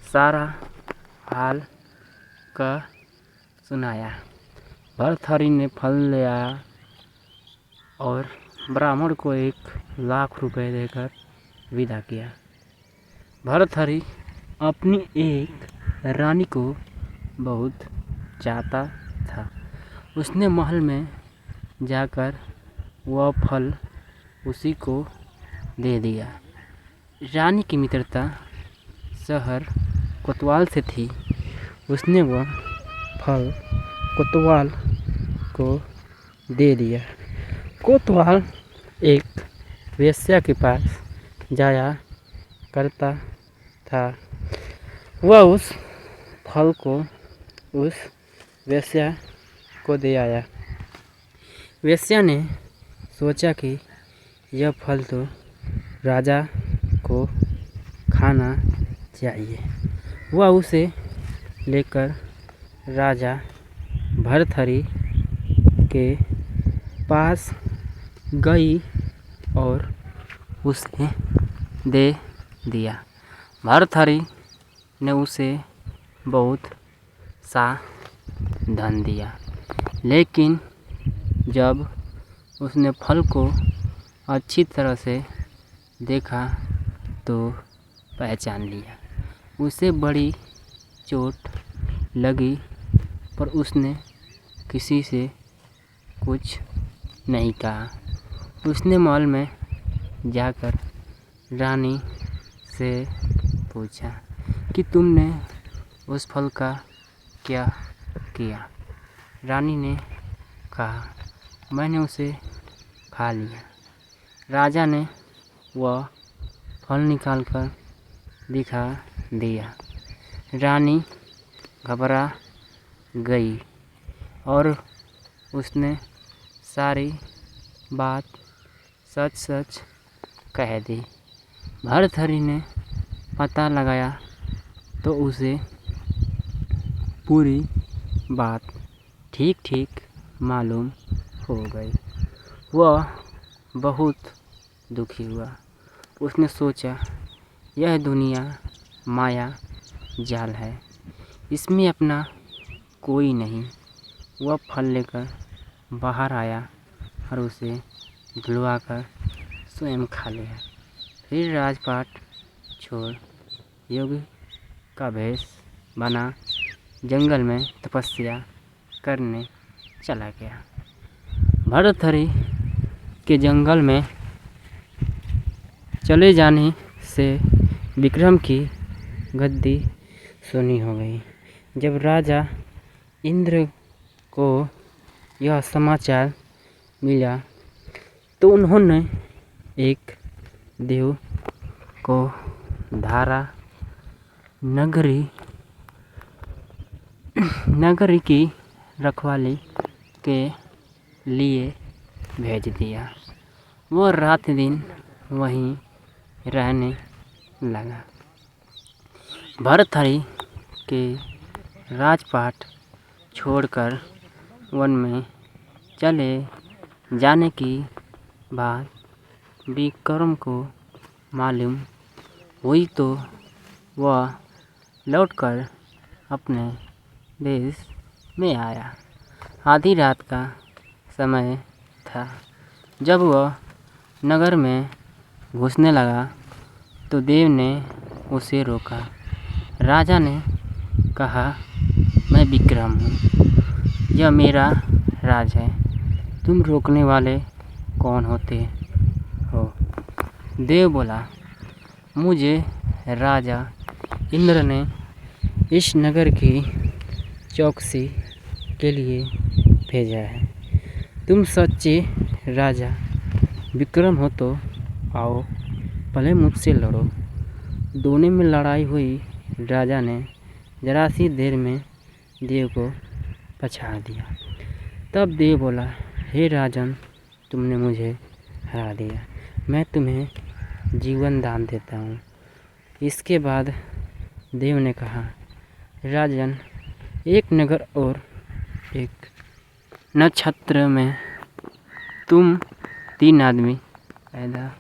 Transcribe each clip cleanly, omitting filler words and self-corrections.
सारा हाल का सुनाया। भर्तृहरि ने फल लिया और ब्राह्मण को 1,00,000 रुपये देकर विदा किया। भर्तृहरि अपनी एक रानी को बहुत चाहता था। उसने महल में जाकर वह फल उसी को दे दिया। रानी की मित्रता शहर कोतवाल से थी। उसने वह फल कोतवाल को दे दिया। कोतवाल एक वेश्या के पास जाया करता था। वह उस फल को उस वेश्या को दे आया। वेश्या ने सोचा कि यह फल तो राजा को खाना चाहिए। वह उसे लेकर राजा भर्तृहरि के पास गई और उसे दे दिया। भर्तृहरि ने उसे बहुत सा धन दिया, लेकिन जब उसने फल को अच्छी तरह से देखा तो पहचान लिया। उसे बड़ी चोट लगी, पर उसने किसी से कुछ नहीं कहा। उसने महल में जाकर रानी से पूछा कि तुमने उस फल का क्या किया? रानी ने कहा, मैंने उसे खा लिया। राजा ने वह फल निकालकर दिखा दिया। रानी घबरा गई और उसने सारी बात सच सच कह दी। भर्तृहरि ने पता लगाया तो उसे पूरी बात ठीक ठीक मालूम हो गई। वह बहुत दुखी हुआ। उसने सोचा, यह दुनिया माया जाल है, इसमें अपना कोई नहीं। वह फल लेकर बाहर आया और उसे धुलवाकर स्वयं खा लिया। फिर राजपाट छोड़ योगी का भेष बना जंगल में तपस्या करने चला गया। भर्तृहरि के जंगल में चले जाने से विक्रम की गद्दी सुनी हो गई। जब राजा इंद्र को यह समाचार मिला तो उन्होंने एक देव को धारा नगरी की रखवाली के लिए भेज दिया। वह रात दिन वहीं रहने लगा। भर्तृहरि के राजपाट छोड़कर वन में चले जाने की बात विक्रम को मालूम हुई तो वह लौटकर अपने देश में आया। आधी रात का समय था। जब वह नगर में घुसने लगा तो देव ने उसे रोका। राजा ने कहा, मैं विक्रम हूँ, यह मेरा राज है, तुम रोकने वाले कौन होते हो? देव बोला, मुझे राजा इंद्र ने इस नगर की चौकसी के लिए भेजा है। तुम सच्चे राजा विक्रम हो तो आओ, पहले मुझसे लड़ो। दोनों में लड़ाई हुई। राजा ने जरा सी देर में देव को पछाड़ दिया। तब देव बोला, हे राजन, तुमने मुझे हरा दिया, मैं तुम्हें जीवन दान देता हूँ। इसके बाद देव ने कहा, राजन, एक नगर और एक नक्षत्र में तुम 3 आदमी पैदा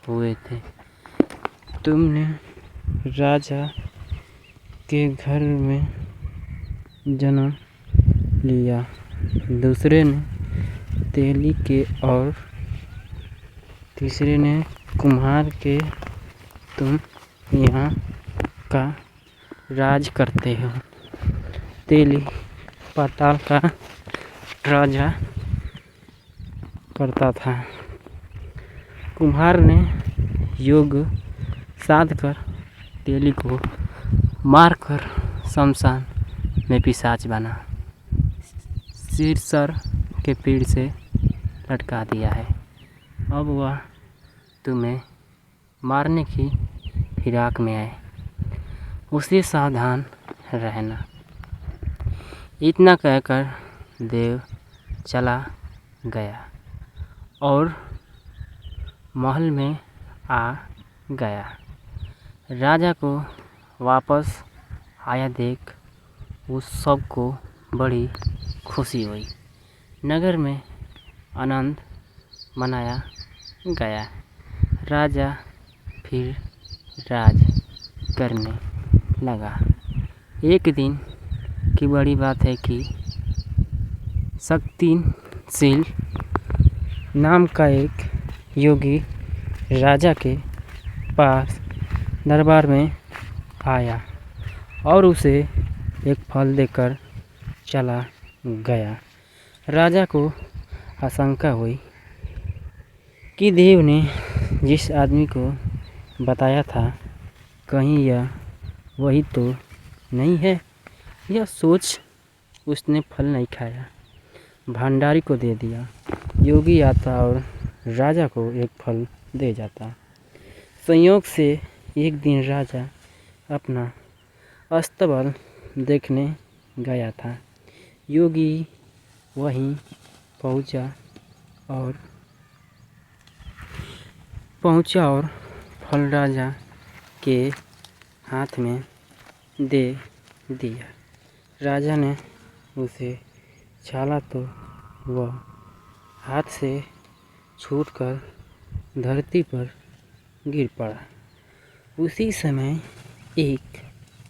हुए थे। तुमने राजा के घर में जन्म लिया। दूसरे ने तेली के और तीसरे ने कुम्हार के। तुम यहाँ का राज करते हो। तेली पाताल का राजा करता था। कुम्हार ने योग साध कर तेली को मारकर शमशान में पिशाच बना सिरसर के पेड़ से लटका दिया है। अब वह तुम्हें मारने की फिराक में है, उससे सावधान रहना। इतना कहकर देव चला गया और महल में आ गया। राजा को वापस आया देख उस सब को बड़ी खुशी हुई। नगर में आनंद मनाया गया। राजा फिर राज करने लगा। एक दिन की बड़ी बात है कि शक्तिशील नाम का एक योगी राजा के पास दरबार में आया और उसे एक फल देकर चला गया। राजा को आशंका हुई कि देव ने जिस आदमी को बताया था कहीं यह वही तो नहीं है। यह सोच उसने फल नहीं खाया, भंडारी को दे दिया। योगी आता और राजा को एक फल दे जाता। संयोग से एक दिन राजा अपना अस्तबल देखने गया था। योगी वहीं पहुंचा और फल राजा के हाथ में दे दिया। राजा ने उसे छाला तो वह हाथ से छूटकर धरती पर गिर पड़ा। उसी समय एक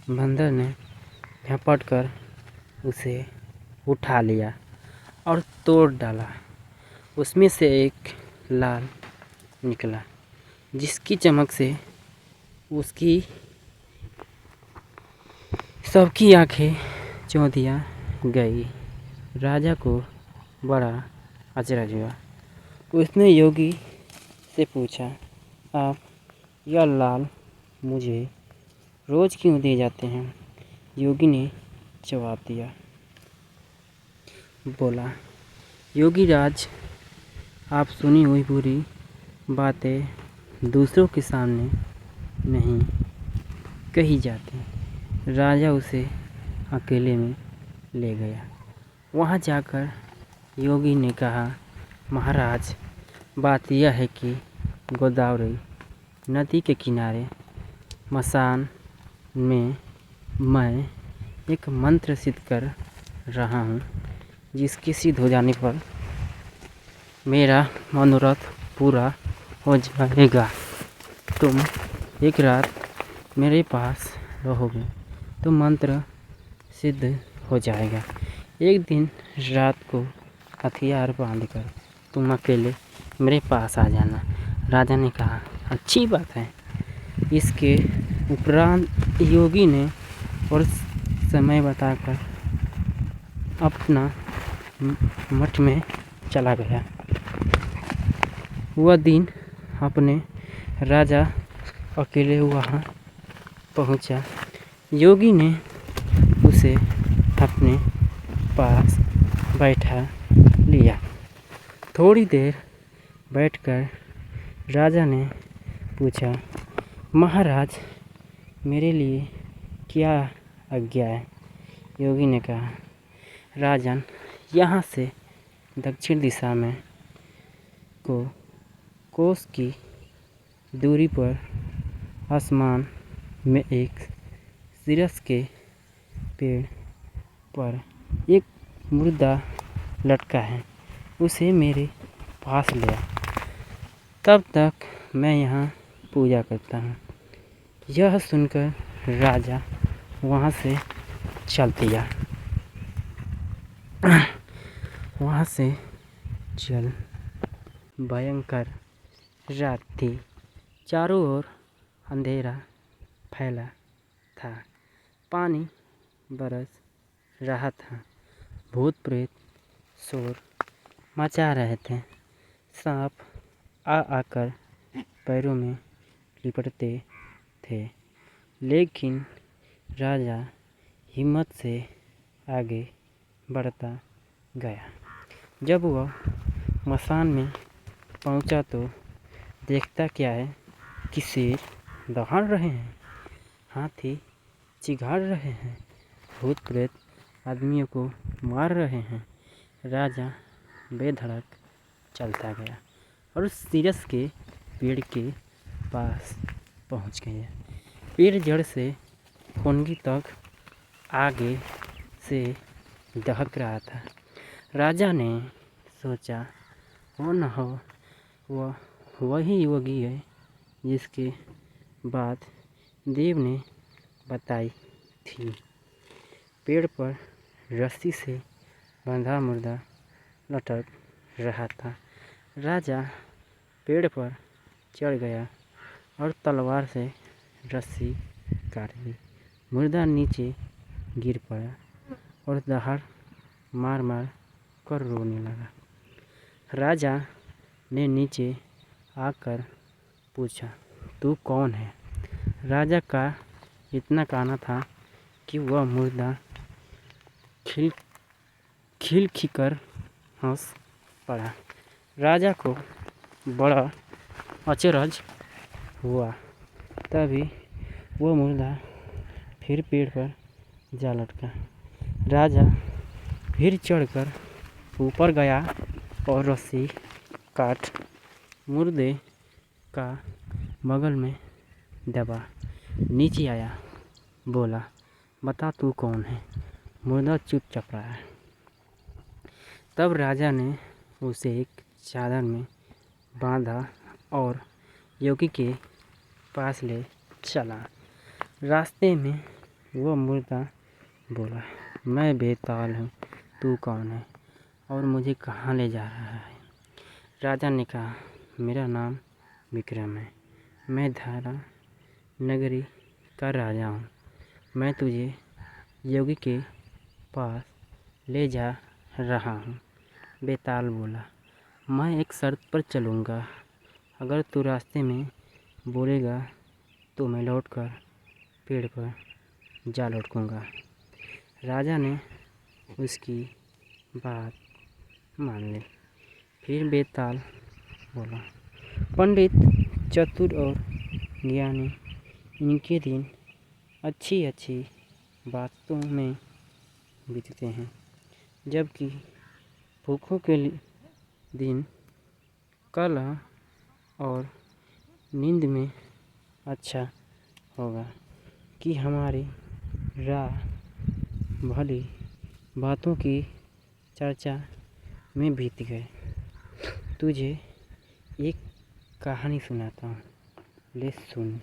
बंदर ने झपट कर उसे उठा लिया और तोड़ डाला। उसमें से एक लाल निकला जिसकी चमक से उसकी सबकी आंखें चौंधिया गई। राजा को बड़ा अचरज हुआ। उसने योगी से पूछा, आप यह लाल मुझे रोज क्यों दे जाते हैं? योगी ने जवाब दिया, बोला, योगी राज, आप सुनी हुई बुरी बातें दूसरों के सामने नहीं कही जाती। राजा उसे अकेले में ले गया। वहाँ जाकर योगी ने कहा, महाराज, बात यह है कि गोदावरी नदी के किनारे मसान में मैं एक मंत्र सिद्ध कर रहा हूँ, जिसके सिद्ध हो जाने पर मेरा मनोरथ पूरा हो जाएगा। तुम एक रात मेरे पास रहोगे तो मंत्र सिद्ध हो जाएगा। एक दिन रात को हथियार बांधकर तुम अकेले मेरे पास आ जाना। राजा ने कहा, अच्छी बात है। इसके उपरांत योगी ने और समय बताकर अपना मठ में चला गया। वह दिन अपने राजा अकेले वहाँ पहुँचा। योगी ने उसे अपने पास बैठा लिया। थोड़ी देर बैठकर राजा ने पूछा, महाराज, मेरे लिए क्या आज्ञा है? योगी ने कहा, राजन, यहाँ से दक्षिण दिशा में कोस की दूरी पर आसमान में एक सिरस के पेड़ पर एक मुर्दा लटका है, उसे मेरे पास ले आ। तब तक मैं यहाँ पूजा करता हूँ। यह सुनकर राजा वहाँ से चल दिया। वहाँ से चल भयंकर रात थी। चारों ओर अंधेरा फैला था। पानी बरस रहा था। भूत प्रेत शोर मचा रहे थे। सांप आकर पैरों में लिपटते थे। लेकिन राजा हिम्मत से आगे बढ़ता गया। जब वह मसान में पहुंचा तो देखता क्या है कि शेर दहाड़ रहे हैं, हाथी चिघाड़ रहे हैं, भूत प्रेत आदमियों को मार रहे हैं। राजा बेधड़क चलता गया और उस सीरस के पेड़ के पास पहुंच गया। पेड़ जड़ से फुनगी तक आगे से दहक रहा था। राजा ने सोचा, वो न हो वह वही योगी है जिसके बात देव ने बताई थी। पेड़ पर रस्सी से बंधा मुर्दा लटक रहा था। राजा पेड़ पर चढ़ गया और तलवार से रस्सी काट ली। मुर्दा नीचे गिर पड़ा और दहाड़ मार मार कर रोने लगा। राजा ने नीचे आकर पूछा, तू कौन है? राजा का इतना कहना था कि वह मुर्दा खिलखिकर हंस पड़ा। राजा को बड़ा अचरज हुआ। तभी वह मुर्दा फिर पेड़ पर जा लटका। राजा फिर चढ़कर ऊपर गया और रस्सी काट मुर्दे का बगल में दबा नीचे आया। बोला, बता तू कौन है? मुर्दा चुपचाप रहा। तब राजा ने उसे एक चादर में बांधा और योगी के पास ले चला। रास्ते में वह मुर्दा बोला, मैं बेताल हूँ, तू कौन है और मुझे कहाँ ले जा रहा है? राजा ने कहा, मेरा नाम विक्रम है, मैं धारा नगरी का राजा हूँ। मैं तुझे योगी के पास ले जा रहा हूँ। बेताल बोला, मैं एक शर्त पर चलूँगा। अगर तू रास्ते में बोलेगा तो मैं लौटकर पेड़ पर जा लौटूँगा। राजा ने उसकी बात मान ली। फिर बेताल बोला, पंडित चतुर और ज्ञानी इनके दिन अच्छी अच्छी बातों में बीतते हैं, जबकि भूखों के दिन कलह और नींद में अच्छा होगा कि हमारी राह भली बातों की चर्चा में बीत गए। तुझे एक कहानी सुनाता हूँ, ले सुन।